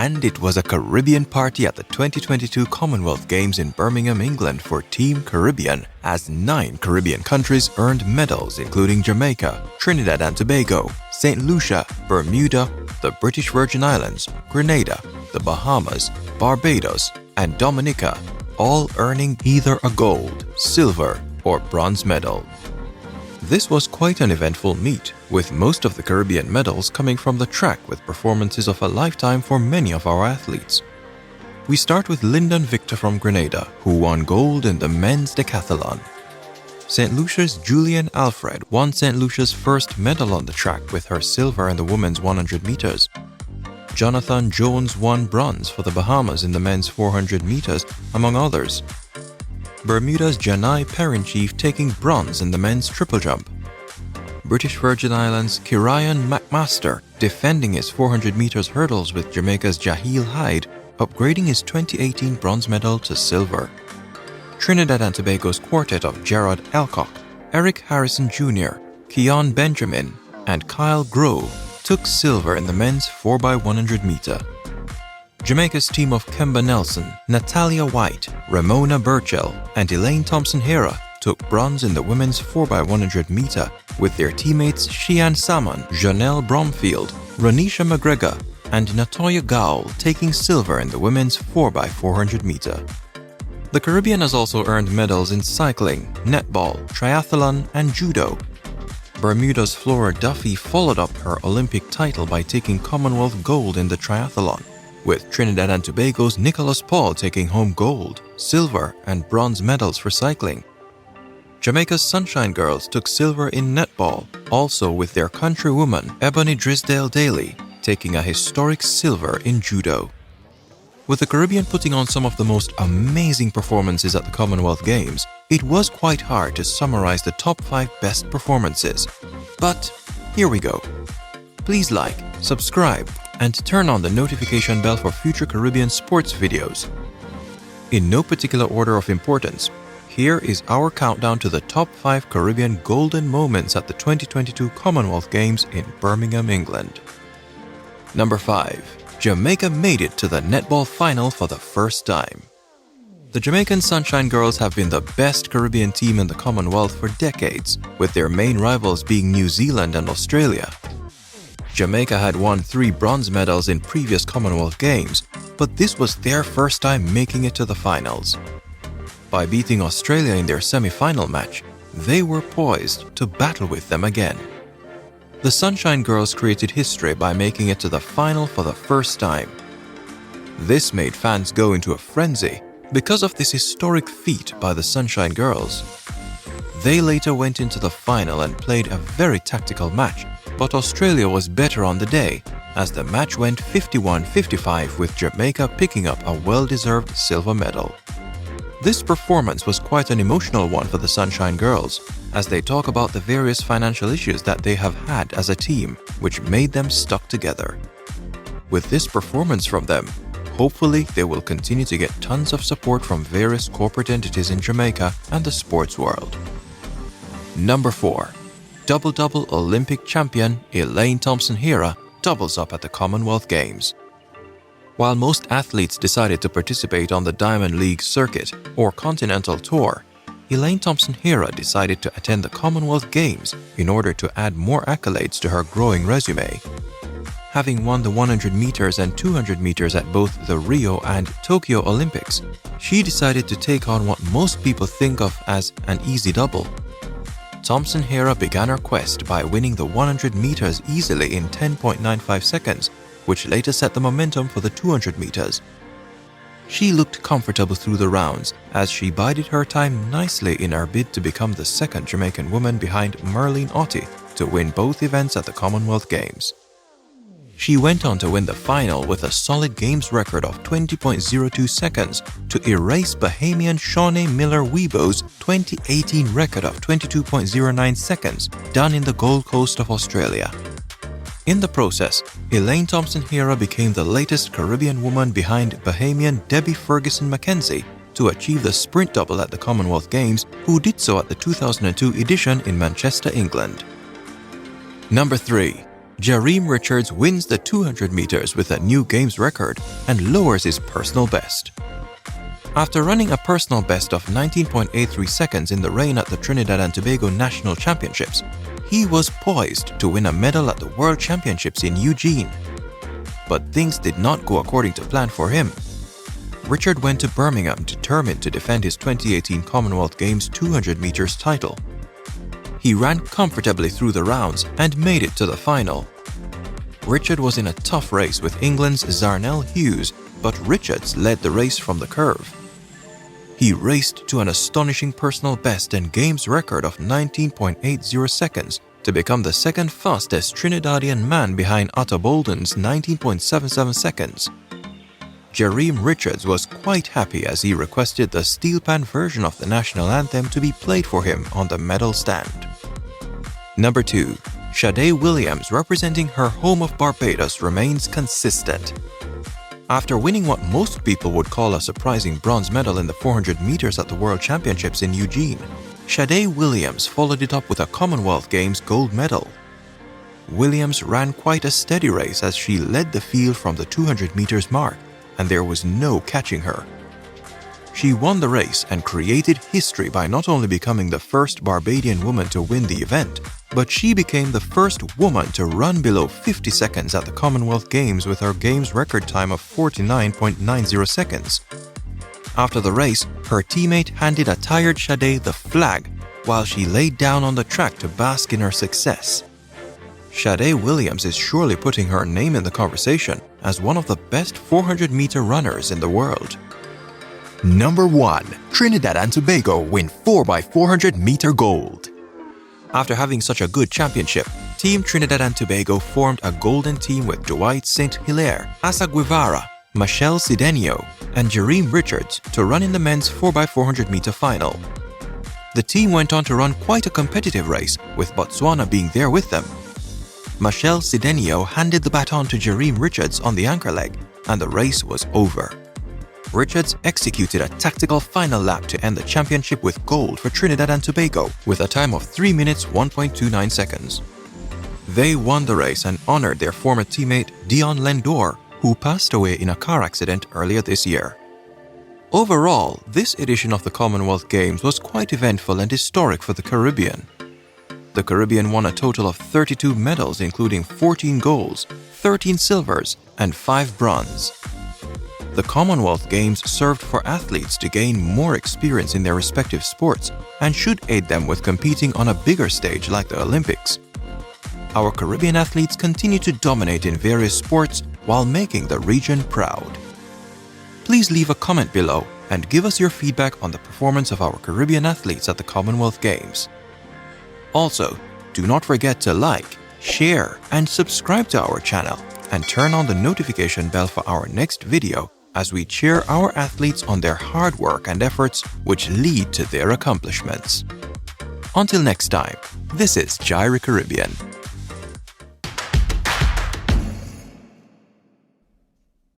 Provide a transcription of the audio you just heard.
And it was a Caribbean party at the 2022 Commonwealth Games in Birmingham, England for Team Caribbean, as 9 Caribbean countries earned medals including Jamaica, Trinidad and Tobago, St. Lucia, Bermuda, the British Virgin Islands, Grenada, the Bahamas, Barbados, and Dominica, all earning either a gold, silver, or bronze medal. This was quite an eventful meet, with most of the Caribbean medals coming from the track with performances of a lifetime for many of our athletes. We start with Lyndon Victor from Grenada, who won gold in the men's decathlon. St. Lucia's Julian Alfred won St. Lucia's first medal on the track with her silver in the women's 100 meters. Jonathan Jones won bronze for the Bahamas in the men's 400 meters, among others. Bermuda's Jah-Nhai Perrin-Chief taking bronze in the men's triple jump. British Virgin Islands' Kirian McMaster defending his 400 meters hurdles with Jamaica's Jah-Nhai, upgrading his 2018 bronze medal to silver. Trinidad and Tobago's quartet of Gerard Elcock, Eric Harrison Jr., Keon Benjamin, and Kyle Grove took silver in the men's 4x100 meter. Jamaica's team of Kemba Nelson, Natalia White, Ramona Burchell, and Elaine Thompson-Herah took bronze in the women's 4x100 meter, with their teammates Shian Salmon, Janelle Bromfield, Ronisha McGregor, and Natoya Gowell taking silver in the women's 4x400 meter. The Caribbean has also earned medals in cycling, netball, triathlon, and judo. Bermuda's Flora Duffy followed up her Olympic title by taking Commonwealth gold in the triathlon, with Trinidad and Tobago's Nicholas Paul taking home gold, silver, and bronze medals for cycling. Jamaica's Sunshine Girls took silver in netball, also with their countrywoman Ebony Drisdale Daly taking a historic silver in judo. With the Caribbean putting on some of the most amazing performances at the Commonwealth Games, it was quite hard to summarize the top 5 best performances. But here we go. Please like, subscribe, and turn on the notification bell for future Caribbean sports videos. In no particular order of importance, here is our countdown to the top 5 Caribbean golden moments at the 2022 Commonwealth Games in Birmingham, England. Number 5. Jamaica made it to the netball final for the first time. The Jamaican Sunshine Girls have been the best Caribbean team in the Commonwealth for decades, with their main rivals being New Zealand and Australia. Jamaica had won 3 bronze medals in previous Commonwealth Games, but this was their first time making it to the finals. By beating Australia in their semi-final match, they were poised to battle with them again. The Sunshine Girls created history by making it to the final for the first time. This made fans go into a frenzy because of this historic feat by the Sunshine Girls. They later went into the final and played a very tactical match, but Australia was better on the day, as the match went 51-55 with Jamaica picking up a well-deserved silver medal. This performance was quite an emotional one for the Sunshine Girls, as they talk about the various financial issues that they have had as a team, which made them stuck together. With this performance from them, hopefully they will continue to get tons of support from various corporate entities in Jamaica and the sports world. Number 4. Double-double Olympic champion Elaine Thompson-Herah doubles up at the Commonwealth Games. While most athletes decided to participate on the Diamond League circuit or Continental Tour, Elaine Thompson-Herah decided to attend the Commonwealth Games in order to add more accolades to her growing resume. Having won the 100 meters and 200 meters at both the Rio and Tokyo Olympics, she decided to take on what most people think of as an easy double. Thompson-Herah began her quest by winning the 100 meters easily in 10.95 seconds, which later set the momentum for the 200 meters. She looked comfortable through the rounds as she bided her time nicely in her bid to become the second Jamaican woman behind Merlene Ottey to win both events at the Commonwealth Games. She went on to win the final with a solid games record of 20.02 seconds to erase Bahamian Shawnee Miller-Weibo's 2018 record of 22.09 seconds done in the Gold Coast of Australia. In the process, Elaine Thompson-Herah became the latest Caribbean woman behind Bahamian Debbie Ferguson-McKenzie to achieve the sprint double at the Commonwealth Games, who did so at the 2002 edition in Manchester, England. Number 3. Jereem Richards wins the 200 meters with a new games record and lowers his personal best. After running a personal best of 19.83 seconds in the rain at the Trinidad and Tobago National Championships, he was poised to win a medal at the World Championships in Eugene. But things did not go according to plan for him. Richard went to Birmingham determined to defend his 2018 Commonwealth Games 200 meters title. He ran comfortably through the rounds and made it to the final. Richard was in a tough race with England's Zarnell Hughes, but Richards led the race from the curve. He raced to an astonishing personal best and games record of 19.80 seconds to become the second fastest Trinidadian man behind Otto Bolden's 19.77 seconds. Jereem Richards was quite happy as he requested the steel pan version of the national anthem to be played for him on the medal stand. Number 2. Shaday Williams, representing her home of Barbados, remains consistent. After winning what most people would call a surprising bronze medal in the 400 meters at the World Championships in Eugene, Shaday Williams followed it up with a Commonwealth Games gold medal. Williams ran quite a steady race as she led the field from the 200 meters mark, and there was no catching her. She won the race and created history by not only becoming the first Barbadian woman to win the event, but she became the first woman to run below 50 seconds at the Commonwealth Games with her games record time of 49.90 seconds. After the race, her teammate handed a tired Shaday the flag while she laid down on the track to bask in her success. Shaday Williams is surely putting her name in the conversation as one of the best 400-meter runners in the world. Number 1. Trinidad and Tobago win 4x400-meter gold. After having such a good championship, Team Trinidad and Tobago formed a golden team with Dwight St. Hilaire, Asa Guevara, Michelle Sidenio, and Jereem Richards to run in the men's 4x400-meter final. The team went on to run quite a competitive race, with Botswana being there with them. Michelle Sidenio handed the baton to Jereem Richards on the anchor leg, and the race was over. Richards executed a tactical final lap to end the championship with gold for Trinidad and Tobago with a time of 3 minutes 1.29 seconds. They won the race and honored their former teammate Dion Lendor, who passed away in a car accident earlier this year. Overall, this edition of the Commonwealth Games was quite eventful and historic for the Caribbean. The Caribbean won a total of 32 medals, including 14 golds, 13 silvers, and 5 bronze. The Commonwealth Games served for athletes to gain more experience in their respective sports and should aid them with competing on a bigger stage like the Olympics. Our Caribbean athletes continue to dominate in various sports while making the region proud. Please leave a comment below and give us your feedback on the performance of our Caribbean athletes at the Commonwealth Games. Also, do not forget to like, share, and subscribe to our channel and turn on the notification bell for our next video as we cheer our athletes on their hard work and efforts which lead to their accomplishments. Until next time, this is J-irie Caribbean.